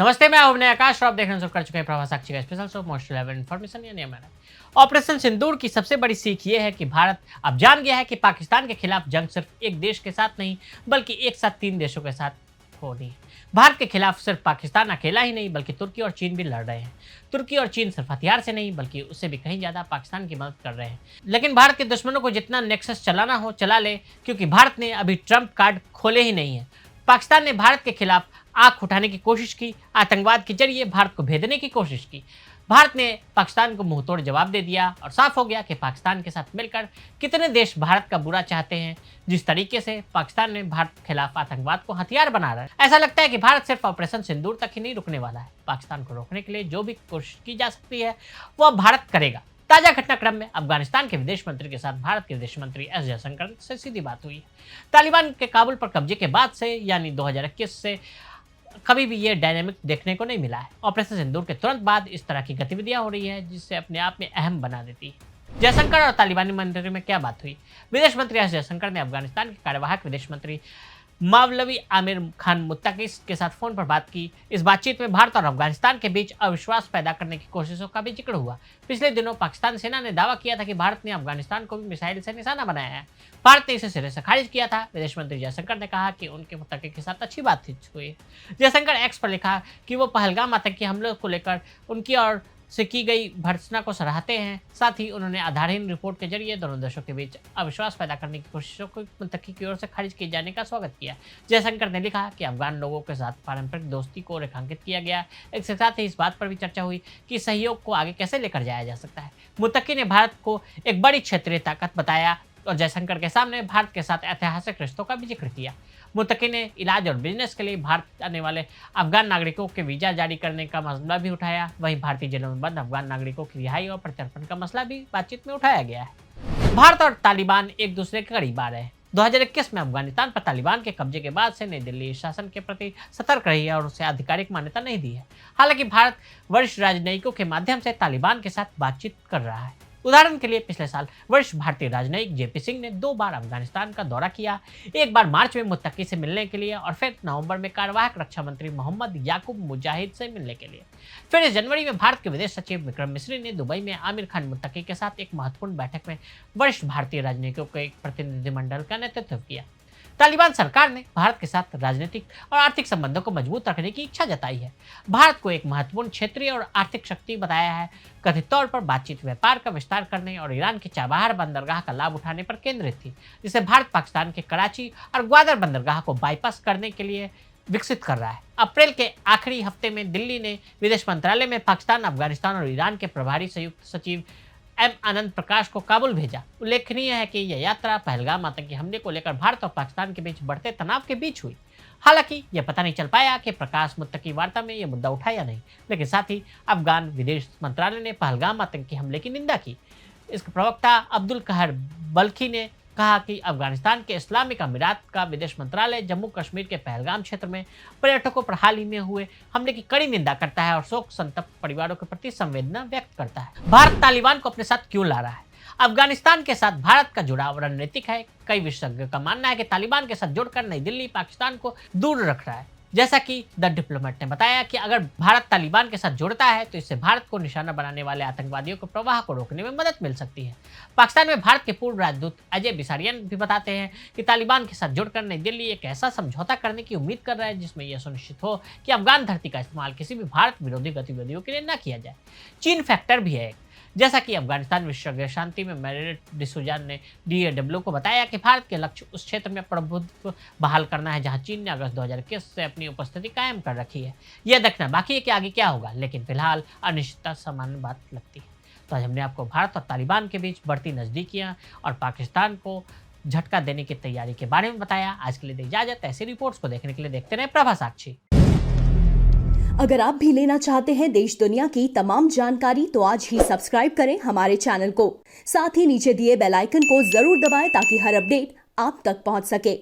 नमस्ते, मैं अभिनय आकाश और आप देख रहे हैं कर चुके हैं प्रभास साक्षी का special show most relevant information यानी हमारा ऑपरेशन सिंदूर की सबसे बड़ी सीख ये है कि भारत अब जान गया है कि पाकिस्तान के खिलाफ जंग सिर्फ एक देश के साथ नहीं बल्कि एक साथ 3 देशों के साथ होनी है। भारत के खिलाफ सिर्फ पाकिस्तान अकेला ही नहीं बल्कि तुर्की और चीन भी लड़ रहे हैं। तुर्की और चीन सिर्फ हथियार से नहीं बल्कि उससे भी कहीं ज्यादा पाकिस्तान की मदद कर रहे हैं। लेकिन भारत के दुश्मनों को जितना नेक्सस चलाना हो चला ले, क्योंकि भारत ने अभी ट्रम्प कार्ड खोले ही नहीं है। पाकिस्तान ने भारत के खिलाफ आंख उठाने की कोशिश की, आतंकवाद के जरिए भारत को भेदने की कोशिश की। भारत ने पाकिस्तान को मुंहतोड़ जवाब दे दिया और साफ हो गया कि पाकिस्तान के साथ मिलकर कितने देश भारत का बुरा चाहते हैं। जिस तरीके से पाकिस्तान ने भारत के खिलाफ आतंकवाद को हथियार बना रहा है, ऐसा लगता है कि भारत सिर्फ ऑपरेशन सिंदूर तक ही नहीं रुकने वाला है। पाकिस्तान को रोकने के लिए जो भी कोशिश की जा सकती है वो अब भारत करेगा। ताजा घटनाक्रम में अफगानिस्तान के विदेश मंत्री के साथ भारत के विदेश मंत्री एस जयशंकर से सीधी बात हुई। तालिबान के काबुल पर कब्जे के बाद से यानी 2021 से कभी भी ये डायनामिक देखने को नहीं मिला है। ऑपरेशन सिंदूर के तुरंत बाद इस तरह की गतिविधियां हो रही है जिससे अपने आप में अहम बना देती है। जयशंकर और तालिबानी मंत्री में क्या बात हुई? विदेश मंत्री एस जयशंकर ने अफगानिस्तान के कार्यवाहक विदेश मंत्री मौलवी आमिर खान मुत्तकी के साथ फोन पर बात की। इस बातचीत में भारत और अफगानिस्तान के बीच अविश्वास पैदा करने की कोशिशों का भी जिक्र हुआ। पिछले दिनों पाकिस्तान सेना ने दावा किया था कि भारत ने अफगानिस्तान को भी मिसाइल से निशाना बनाया है। भारत ने इसे सिरे से खारिज किया था। विदेश मंत्री जयशंकर ने कहा कि उनके मुत्तकी के साथ अच्छी बातचीत हुई। जयशंकर एक्स पर लिखा कि वो पहलगाम आतंकी हमलों को लेकर उनकी और से की गई भर्त्सना को सराहते हैं। साथ ही उन्होंने आधारहीन रिपोर्ट के जरिए दोनों देशों के बीच अविश्वास पैदा करने की कोशिशों को मुत्तकी की ओर से खारिज किए जाने का स्वागत किया। जयशंकर ने लिखा कि अफगान लोगों के साथ पारंपरिक दोस्ती को रेखांकित किया गया। इसके साथ ही इस बात पर भी चर्चा हुई कि सहयोग को आगे कैसे लेकर जाया जा सकता है। मुत्तकी ने भारत को एक बड़ी क्षेत्रीय ताकत बताया और जयशंकर के सामने भारत के साथ ऐतिहासिक रिश्तों का भी जिक्र किया। मुत्तकी ने इलाज और बिजनेस के लिए भारत आने वाले अफगान नागरिकों के वीजा जारी करने का मसला भी उठाया। वहीं भारतीय जेलों में बंद अफगान नागरिकों की रिहाई और प्रत्यर्पण का मसला भी बातचीत में उठाया गया है। भारत और तालिबान एक दूसरे के करीब आ रहे हैं। 2021 में अफगानिस्तान पर तालिबान के कब्जे के बाद से नई दिल्ली शासन के प्रति सतर्क रही है और उसे आधिकारिक मान्यता नहीं दी है। हालांकि भारत वरिष्ठ राजनयिकों के माध्यम से तालिबान के साथ बातचीत कर रहा है। उदाहरण के लिए पिछले साल वरिष्ठ भारतीय राजनयिक जेपी सिंह ने 2 बार अफगानिस्तान का दौरा किया। एक बार मार्च में मुत्तकी से मिलने के लिए और फिर नवंबर में कार्यवाहक रक्षा मंत्री मोहम्मद याकूब मुजाहिद से मिलने के लिए। फिर इस जनवरी में भारत के विदेश सचिव विक्रम मिस्री ने दुबई में आमिर खान मुत्तकी के साथ एक महत्वपूर्ण बैठक में वरिष्ठ भारतीय राजनयिकों के एक प्रतिनिधिमंडल का नेतृत्व किया। तालिबान सरकार ने भारत के साथ राजनीतिक और आर्थिक संबंधों को मजबूत रखने की इच्छा जताई है। भारत को एक महत्वपूर्ण क्षेत्रीय और आर्थिक शक्ति बताया है। कथित तौर पर बातचीत व्यापार का विस्तार करने और ईरान के चाबहार बंदरगाह का लाभ उठाने पर केंद्रित थी, जिसे भारत पाकिस्तान के कराची और ग्वादर बंदरगाह को बाईपास करने के लिए विकसित कर रहा है। अप्रैल के आखिरी हफ्ते में दिल्ली ने विदेश मंत्रालय में पाकिस्तान, अफगानिस्तान और ईरान के प्रभारी संयुक्त सचिव एम आनंद प्रकाश को काबुल भेजा। उल्लेखनीय है कि यह यात्रा पहलगाम आतंकी हमले को लेकर भारत और पाकिस्तान के बीच बढ़ते तनाव के बीच हुई। हालांकि यह पता नहीं चल पाया कि प्रकाश मुत्तकी वार्ता में यह मुद्दा उठा या नहीं, लेकिन साथ ही अफगान विदेश मंत्रालय ने पहलगाम आतंकी हमले की निंदा की। इसके प्रवक्ता अब्दुल कहर बल्खी ने कहा कि अफगानिस्तान के इस्लामिक अमीरात का विदेश मंत्रालय जम्मू कश्मीर के पहलगाम क्षेत्र में पर्यटकों पर हाल ही में हुए हमले की कड़ी निंदा करता है और शोक संतप्त परिवारों के प्रति संवेदना व्यक्त करता है। भारत तालिबान को अपने साथ क्यों ला रहा है? अफगानिस्तान के साथ भारत का जुड़ाव रणनीतिक है। कई विशेषज्ञों का मानना है कि तालिबान के साथ जुड़कर नई दिल्ली पाकिस्तान को दूर रख रहा है। जैसा कि द डिप्लोमेट ने बताया कि अगर भारत तालिबान के साथ जुड़ता है तो इससे भारत को निशाना बनाने वाले आतंकवादियों के प्रवाह को रोकने में मदद मिल सकती है। पाकिस्तान में भारत के पूर्व राजदूत अजय बिसारियन भी बताते हैं कि तालिबान के साथ जुड़कर नई दिल्ली एक ऐसा समझौता करने की उम्मीद कर रहा है जिसमें यह सुनिश्चित हो कि अफगान धरती का इस्तेमाल किसी भी भारत विरोधी गतिविधियों के लिए न किया जाए। चीन फैक्टर भी है। जैसा कि अफगानिस्तान विशेषज्ञ शांति में मैरिट डिसूजा ने DAW को बताया कि भारत के लक्ष्य उस क्षेत्र में प्रभुत्व बहाल करना है जहां चीन ने अगस्त 2021 से अपनी उपस्थिति कायम कर रखी है। यह देखना बाकी है कि आगे क्या होगा, लेकिन फिलहाल अनिश्चितता सामान्य बात लगती है। तो आज हमने आपको भारत और तालिबान के बीच बढ़ती नज़दीकियाँ और पाकिस्तान को झटका देने की तैयारी के बारे में बताया। आज के लिए दी इजाजत। ऐसी रिपोर्ट्स को देखने के लिए देखते रहे प्रभा साक्षी। अगर आप भी लेना चाहते हैं देश दुनिया की तमाम जानकारी तो आज ही सब्सक्राइब करें हमारे चैनल को। साथ ही नीचे दिए बेल आइकन को जरूर दबाएं ताकि हर अपडेट आप तक पहुंच सके।